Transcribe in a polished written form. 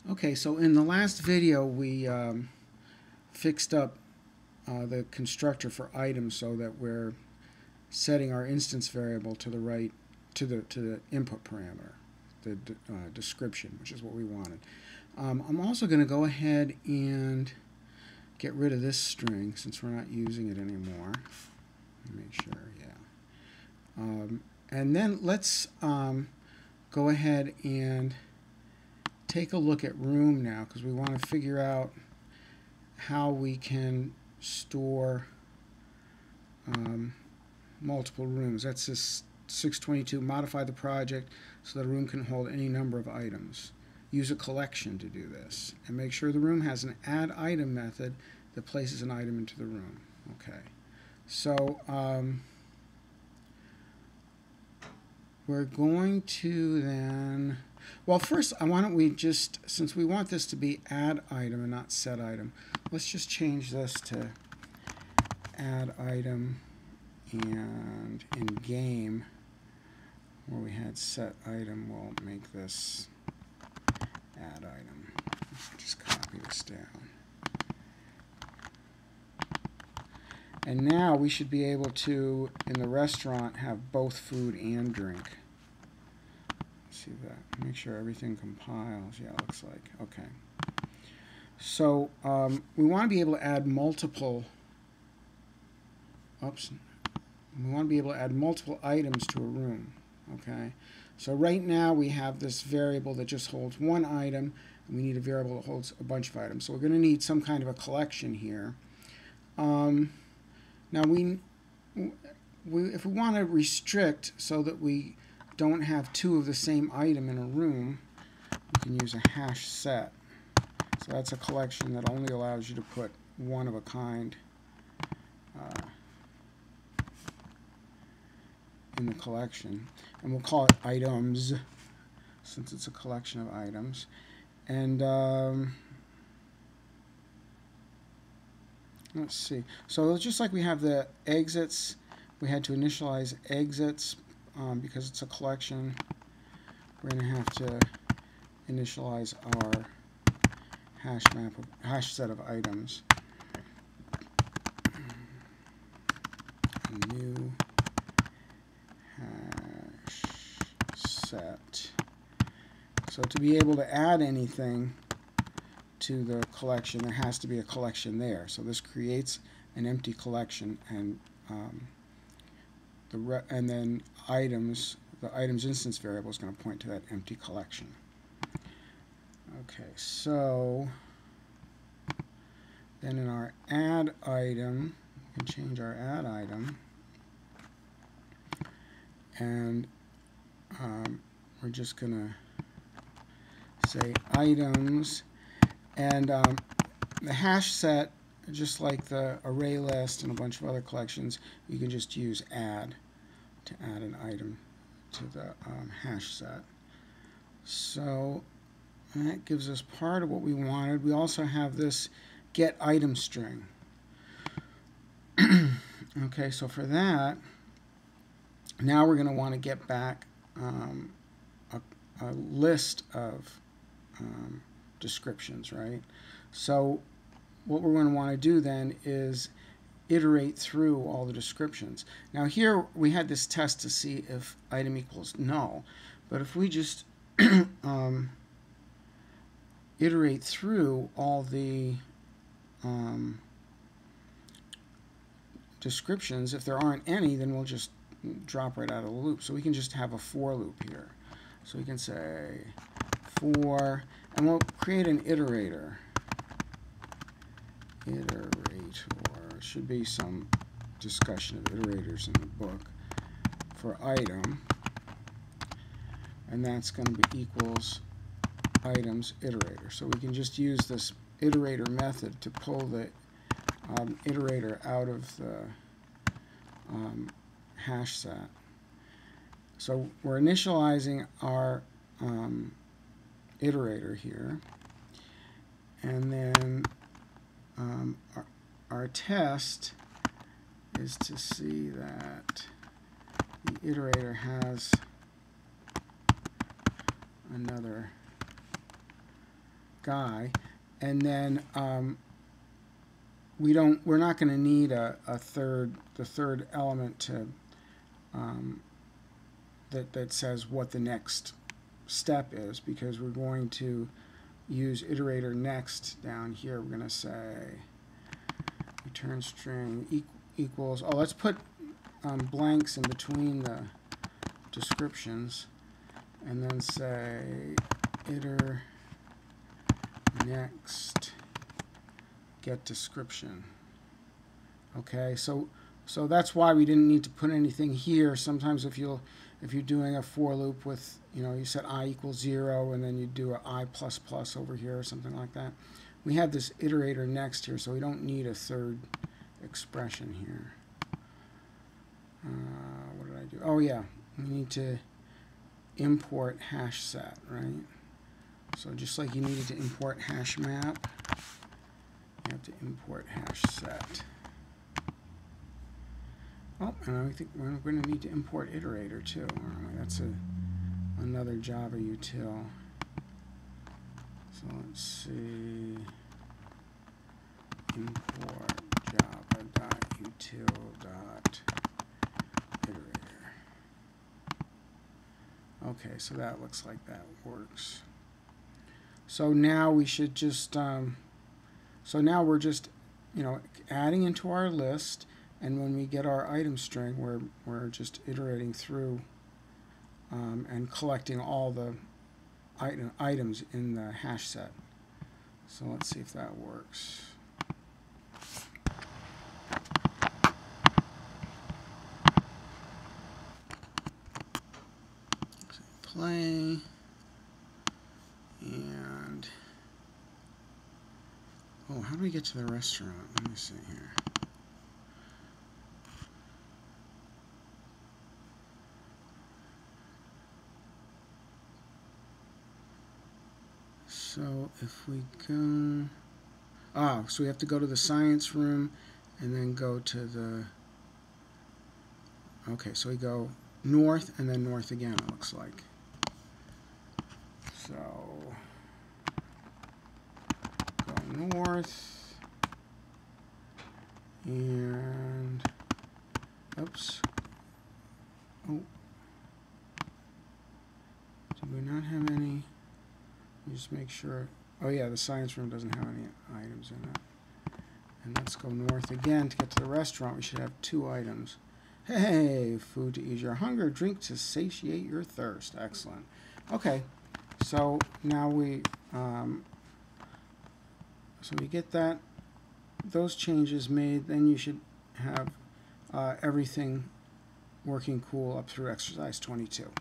Okay, so in the last video we fixed up the constructor for items so that we're setting our instance variable to the right to the input parameter, the description, which is what we wanted. I'm also going to go ahead and get rid of this string since we're not using it anymore. Let me make sure, yeah. And then let's go ahead and take a look at room now, because we want to figure out how we can store multiple rooms. That's this 622. Modify the project so that a room can hold any number of items. Use a collection to do this. And make sure the room has an add item method that places an item into the room. Okay. So we're going to then, well, first, why don't we just, since we want this to be add item and not set item, let's just change this to add item, and in game, where we had set item, we'll make this add item. Just copy this down. And now we should be able to, in the restaurant, have both food and drink. See that. Make sure everything compiles. Yeah, it looks like. Okay. So we want to be able to add multiple. Oops. We want to be able to add multiple items to a room. Okay. So right now we have this variable that just holds one item, and we need a variable that holds a bunch of items. So we're going to need some kind of a collection here. Now if we want to restrict so that we don't have two of the same item in a room, we can use a hash set. So that's a collection that only allows you to put one of a kind in the collection. And we'll call it items, since it's a collection of items. And let's see. So just like we have the exits, we had to initialize exits because it's a collection. We're going to have to initialize our hash set of items. New hash set. So to be able to add anything to the collection, there has to be a collection there. So this creates an empty collection, and then items, the items instance variable is going to point to that empty collection. Okay, so then in our add item, we can change our add item, and we're just going to say items. And the hash set, just like the array list and a bunch of other collections, you can just use add to add an item to the hash set. So that gives us part of what we wanted. We also have this get item string. Okay, so for that, now we're going to want to get back a list of descriptions, right? So what we're going to want to do then is iterate through all the descriptions. Now here we had this test to see if item equals null, but if we just iterate through all the descriptions, if there aren't any, then we'll just drop right out of the loop. So we can just have a for loop here. So we can say for, and we'll create an iterator. Iterator. Should be some discussion of iterators in the book for item. And that's going to be equals items iterator. So we can just use this iterator method to pull the iterator out of the hash set. So we're initializing our iterator here, and then our test is to see that the iterator has another guy, and then we're not going to need the third element to that says what the next step is, because we're going to use iterator next down here. We're going to say return string equals, oh, let's put blanks in between the descriptions, and then say iter next get description. Okay, so that's why we didn't need to put anything here. Sometimes if you're doing a for loop with, you set I equals 0 and then you do a I plus plus over here or something like that. We have this iterator next here, so we don't need a third expression here. What did I do? Oh yeah, we need to import hash set, right? So just like you needed to import hash map, you have to import hash set. Oh, and I think we're going to need to import iterator too, aren't we? That's another Java util. So let's see, import java.util.iterator. Okay, so that looks like that works. So now we should just, so now we're just, adding into our list, and when we get our item string, we're just iterating through and collecting all the items in the hash set. So let's see if that works. So play, and oh, how do we get to the restaurant? Let me see here. So if we go, so we have to go to the science room and then go to the, okay, so we go north and then north again, it looks like. So go north and, oops, oh, did we not have any? Just make sure. Oh yeah, the science room doesn't have any items in it. And let's go north again to get to the restaurant. We should have 2 items. Hey, food to ease your hunger, drink to satiate your thirst. Excellent. Okay, so now we get those changes made. Then you should have everything working cool up through exercise 22.